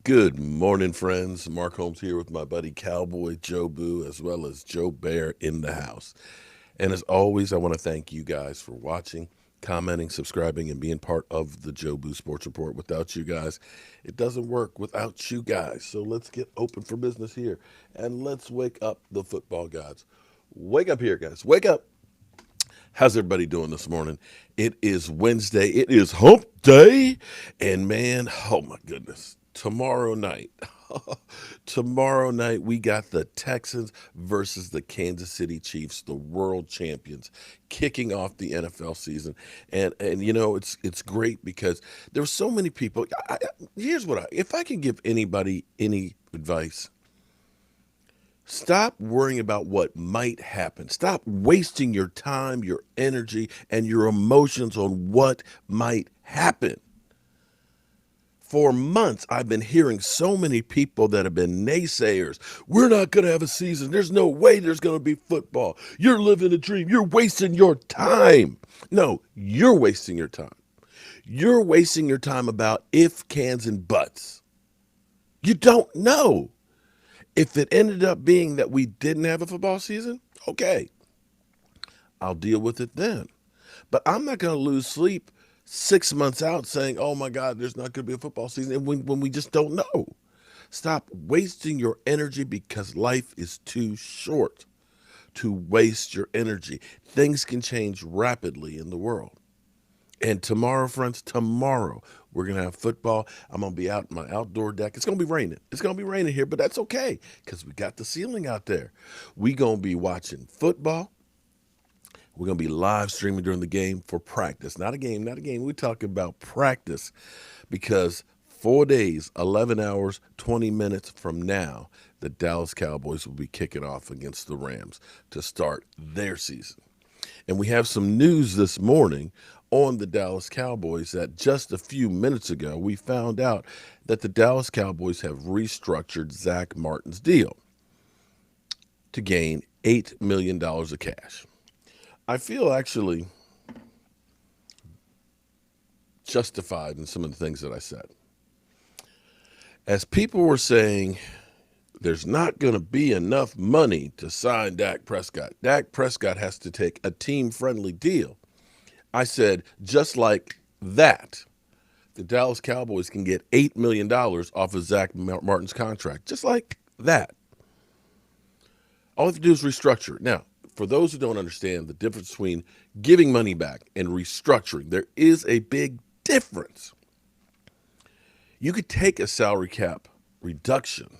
Good morning, friends. Mark Holmes here with my buddy Cowboy Joe Boo, as well as Joe Bear in the house. And as always, I want to thank you guys for watching, commenting, subscribing, and being part of the Joe Boo Sports Report. Without you guys, it doesn't work without you guys. So let's get open for business here and let's wake up the football gods. Wake up here, guys. Wake up. How's everybody doing this morning? It is Wednesday. It is hump day. And man, oh my goodness, tomorrow night, we got the Texans versus the Kansas City Chiefs, the world champions, kicking off the NFL season. And you know, it's great because there's so many people. Here's what if I can give anybody any advice. Stop worrying about what might happen. Stop wasting your time, your energy, and your emotions on what might happen. For months, I've been hearing so many people that have been naysayers. We're not going to have a season. There's no way there's going to be football. You're living a dream. You're wasting your time. No, you're wasting your time. You're wasting your time about if, cans, and buts. You don't know. If it ended up being that we didn't have a football season, okay, I'll deal with it then. But I'm not going to lose sleep 6 months out saying, oh my God, there's not going to be a football season when we just don't know. Stop wasting your energy because life is too short to waste your energy. Things can change rapidly in the world. And tomorrow, friends, we're going to have football. I'm going to be out in my outdoor deck. It's going to be raining. It's going to be raining here, but that's okay because we got the ceiling out there. We're going to be watching football. We're going to be live streaming during the game for practice. Not a game. We're talking about practice because 4 days, 11 hours, 20 minutes from now, the Dallas Cowboys will be kicking off against the Rams to start their season. And we have some news this morning on the Dallas Cowboys that just a few minutes ago, we found out that the Dallas Cowboys have restructured Zeke Martin's deal to gain $8 million of cash. I feel actually justified in some of the things that I said. As people were saying, there's not going to be enough money to sign Dak Prescott. Dak Prescott has to take a team-friendly deal. I said, just like that, the Dallas Cowboys can get $8 million off of Zeke Martin's contract. Just like that. All they have to do is restructure. Now, for those who don't understand the difference between giving money back and restructuring, there is a big difference. You could take a salary cap reduction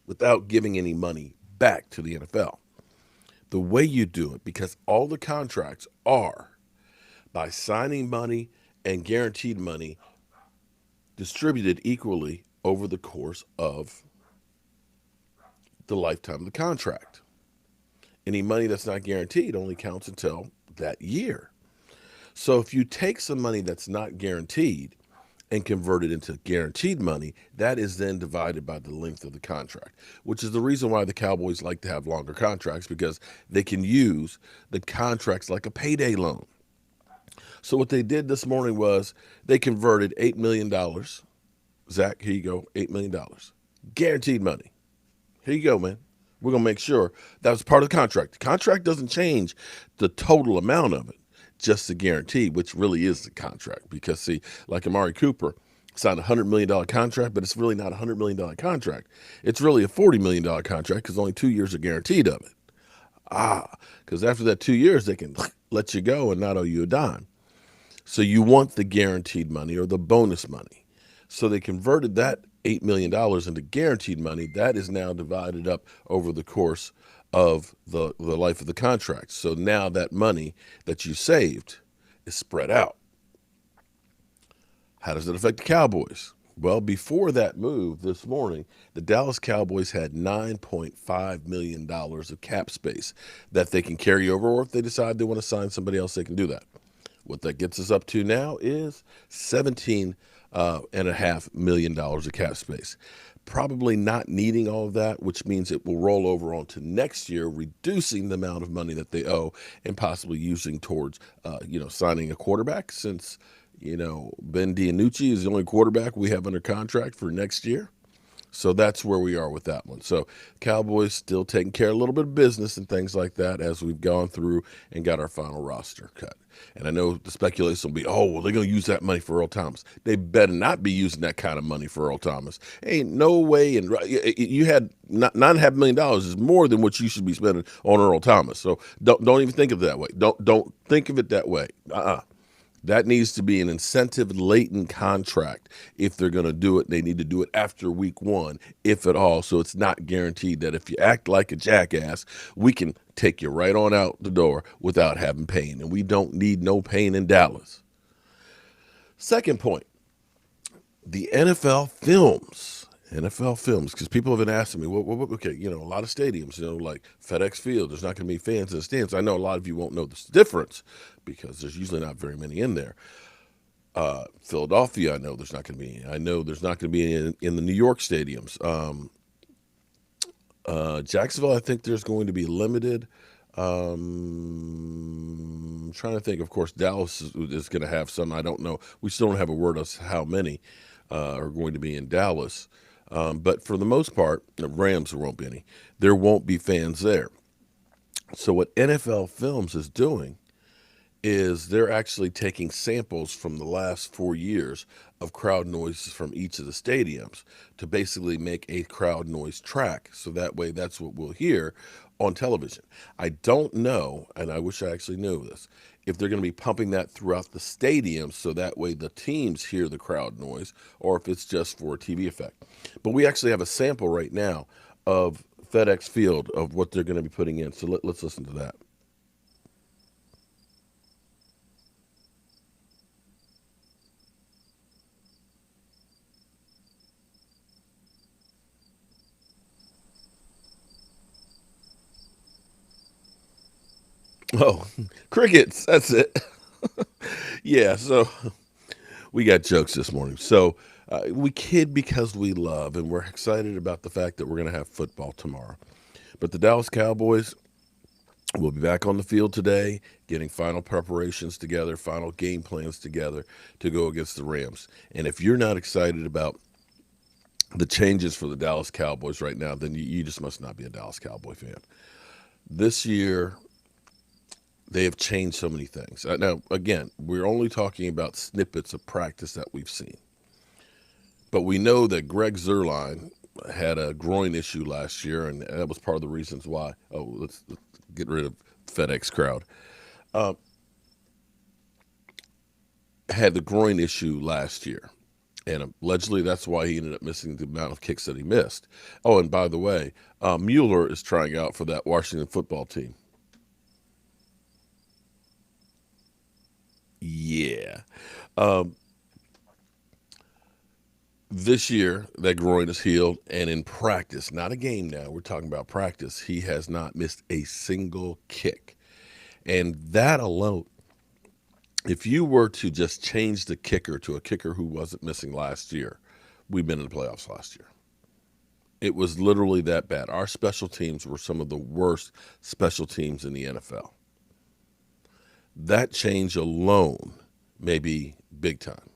without giving any money back to the NFL. The way you do it, because all the contracts are by signing money and guaranteed money distributed equally over the course of the lifetime of the contract. Any money that's not guaranteed only counts until that year. So if you take some money that's not guaranteed and convert it into guaranteed money, that is then divided by the length of the contract, which is the reason why the Cowboys like to have longer contracts, because they can use the contracts like a payday loan. So what they did this morning was they converted $8 million. Zach, here you go, $8 million. Guaranteed money. Here you go, man. We're going to make sure that was part of the contract. The contract doesn't change the total amount of it, just the guarantee, which really is the contract. Because, see, like Amari Cooper signed a $100 million contract, but it's really not a $100 million contract. It's really a $40 million contract because only 2 years are guaranteed of it. Because after that 2 years, they can let you go and not owe you a dime. So you want the guaranteed money or the bonus money. So they converted that $8 million into guaranteed money. That is now divided up over the course of the life of the contract. So now that money that you saved is spread out. How does it affect the Cowboys? Well, before that move this morning, the Dallas Cowboys had $9.5 million of cap space that they can carry over, or if they decide they want to sign somebody else, they can do that. What that gets us up to now is $17.5 million of cap space. Probably not needing all of that, which means it will roll over onto next year, reducing the amount of money that they owe and possibly using towards, signing a quarterback, since, Ben DiNucci is the only quarterback we have under contract for next year. So that's where we are with that one. So Cowboys still taking care of a little bit of business and things like that as we've gone through and got our final roster cut. And I know the speculation will be, oh, well, they're going to use that money for Earl Thomas. They better not be using that kind of money for Earl Thomas. Ain't no way. And you had $9.5 million is more than what you should be spending on Earl Thomas. So don't even think of it that way. Don't think of it that way. That needs to be an incentive latent contract. If they're going to do it, they need to do it after week 1, if at all. So it's not guaranteed that if you act like a jackass, we can take you right on out the door without having pain. And we don't need no pain in Dallas. Second point, the NFL films. Because people have been asking me, okay, a lot of stadiums, like FedEx Field, there's not going to be fans in the stands. I know a lot of you won't know this difference because there's usually not very many in there. Philadelphia, I know there's not going to be any. I know there's not going to be any in the New York stadiums. Jacksonville, I think there's going to be limited. I'm trying to think. Of course, Dallas is going to have some. I don't know. We still don't have a word as how many are going to be in Dallas. But for the most part, the Rams, there won't be any. There won't be fans there. So what NFL Films is doing is they're actually taking samples from the last 4 years of crowd noises from each of the stadiums to basically make a crowd noise track. So that way, that's what we'll hear on television. I don't know, and I wish I actually knew this, if they're going to be pumping that throughout the stadium so that way the teams hear the crowd noise, or if it's just for a TV effect. But we actually have a sample right now of FedEx Field of what they're going to be putting in. So let's listen to that. Oh, crickets. That's it. Yeah, so we got jokes this morning. So we kid because we love, and we're excited about the fact that we're going to have football tomorrow. But the Dallas Cowboys will be back on the field today, getting final preparations together, final game plans together to go against the Rams. And if you're not excited about the changes for the Dallas Cowboys right now, then you just must not be a Dallas Cowboy fan. This year, they have changed so many things. Now, again, we're only talking about snippets of practice that we've seen. But we know that Greg Zuerlein had a groin issue last year, and that was part of the reasons why. Oh, let's get rid of FedEx crowd. Had the groin issue last year. And allegedly, that's why he ended up missing the amount of kicks that he missed. Oh, and by the way, Mueller is trying out for that Washington football team. Yeah. This year, that groin is healed, and in practice, not a game now, we're talking about practice, he has not missed a single kick. And that alone, if you were to just change the kicker to a kicker who wasn't missing last year, we've been in the playoffs last year. It was literally that bad. Our special teams were some of the worst special teams in the NFL. That change alone may be big time.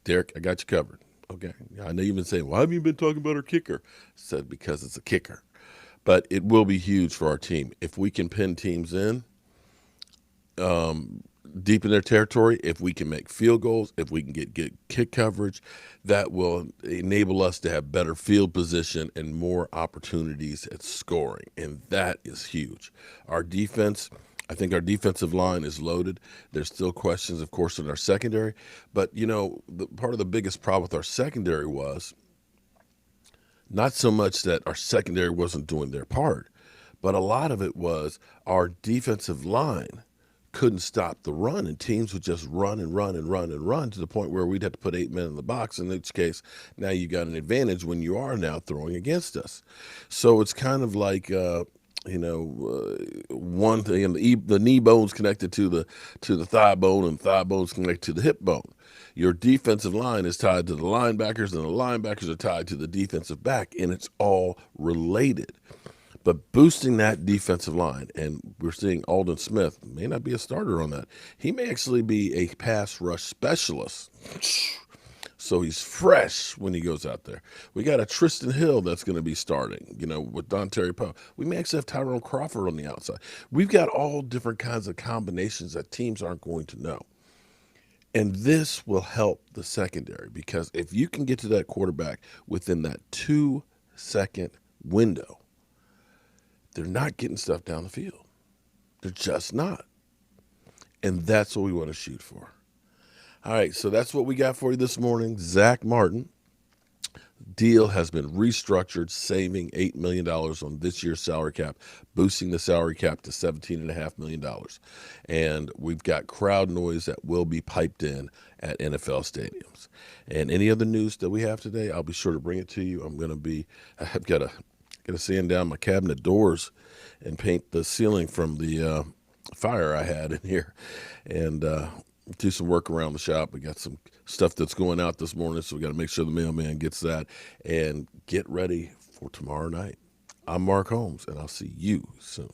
Derek, I got you covered. Okay. I know you've been saying, why have you been talking about our kicker? I said, because it's a kicker. But it will be huge for our team. If we can pin teams in deep in their territory, if we can make field goals, if we can get kick coverage, that will enable us to have better field position and more opportunities at scoring. And that is huge. Our defense, I think our defensive line is loaded. There's still questions, of course, in our secondary. But, part of the biggest problem with our secondary was not so much that our secondary wasn't doing their part, but a lot of it was our defensive line couldn't stop the run, and teams would just run and run and run and run to the point where we'd have to put 8 men in the box, in which case now you got an advantage when you are now throwing against us. So it's kind of like one thing, the knee bone's connected to the thigh bone, and thigh bone's connected to the hip bone. Your defensive line is tied to the linebackers, and the linebackers are tied to the defensive back, and it's all related. But boosting that defensive line, and we're seeing Aldon Smith may not be a starter on that. He may actually be a pass rush specialist. so he's fresh when he goes out there. We got a Tristan Hill that's going to be starting, with Don Terry Poe. We may actually have Tyrone Crawford on the outside. We've got all different kinds of combinations that teams aren't going to know. And this will help the secondary, because if you can get to that quarterback within that 2-second window, they're not getting stuff down the field. They're just not. And that's what we want to shoot for. All right, so that's what we got for you this morning. Zeke Martin deal has been restructured, saving $8 million on this year's salary cap, boosting the salary cap to $17.5 million. And we've got crowd noise that will be piped in at NFL stadiums. And any other news that we have today, I'll be sure to bring it to you. I've got to sand down my cabinet doors and paint the ceiling from the fire I had in here, and do some work around the shop. We got some stuff that's going out this morning, so we got to make sure the mailman gets that, and get ready for tomorrow night. I'm Mark Holmes, and I'll see you soon.